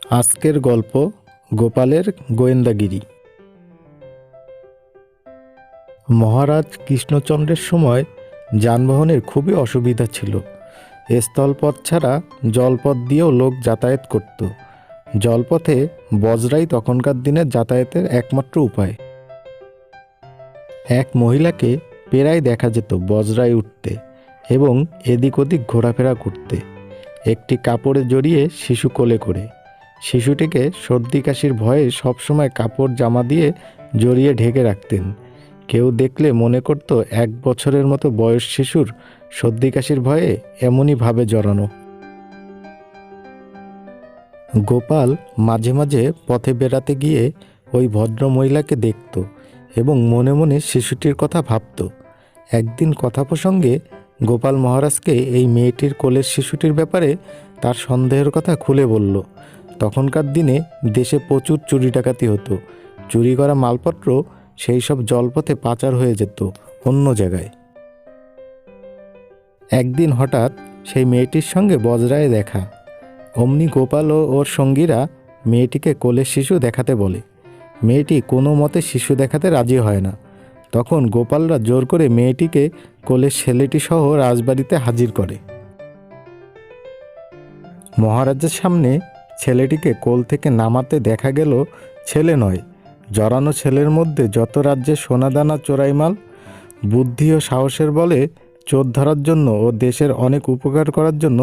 আজকের গল্প গোপালের গোয়েন্দাগিরি। মহারাজ কৃষ্ণচন্দ্রের সময় যানবাহনের খুবই অসুবিধা ছিল। স্থলপথ ছাড়া জলপথ দিয়েও লোক যাতায়াত করত। জলপথে বজরাই তখনকার দিনের যাতায়াতের একমাত্র উপায়। এক মহিলাকে প্রায় দেখা যেত বজরায় উঠতে এবং এদিক ওদিক ঘোরাফেরা করতে, একটি কাপড়ে জড়িয়ে শিশু কোলে করে। শিশুটিকে সর্দি কাশির ভয়ে সবসময় কাপড় জামা দিয়ে জড়িয়ে ঢেকে রাখতেন। কেউ দেখলে মনে করত 1 বছরের মতো বয়স শিশুর সর্দি কাশির ভয়ে এমনই ভাবে জড়ানো। গোপাল মাঝে মাঝে পথে বেড়াতে গিয়ে ওই ভদ্র মহিলাকে দেখত এবং মনে মনে শিশুটির কথা ভাবত। একদিন কথা প্রসঙ্গে গোপাল মহারাজকে এই মেয়েটির কোলের শিশুটির ব্যাপারে তার সন্দেহের কথা খুলে বলল। তখনকার দিনে দেশে প্রচুর চুরি ডাকাতি হতো। চুরি করা মালপত্র সেই সব জলপথে পাচার হয়ে যেত অন্য জায়গায়। একদিন হঠাৎ সেই মেয়েটির সঙ্গে বজরায় দেখা। অমনি গোপাল ও ওর সঙ্গীরা মেয়েটিকে কোলের শিশু দেখাতে বলে। মেয়েটি কোনো মতে শিশু দেখাতে রাজি হয় না। তখন গোপালরা জোর করে মেয়েটিকে কোলের ছেলেটি সহ রাজবাড়িতে হাজির করে। মহারাজের সামনে ছেলেটিকে কোল থেকে নামাতে দেখা গেল ছেলে নয়, জড়ানো ছেলের মধ্যে যত রাজ্যের সোনাদানা চোরাইমাল। বুদ্ধি ও সাহসের বলে চোর ধরার জন্য ও দেশের অনেক উপকার করার জন্য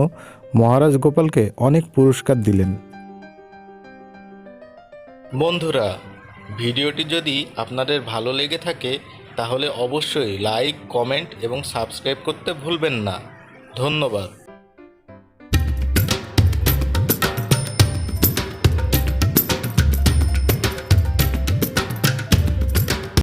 মহারাজ গোপালকে অনেক পুরস্কার দিলেন। বন্ধুরা, ভিডিওটি যদি আপনাদের ভালো লেগে থাকে তাহলে অবশ্যই লাইক, কমেন্ট এবং সাবস্ক্রাইব করতে ভুলবেন না। ধন্যবাদ।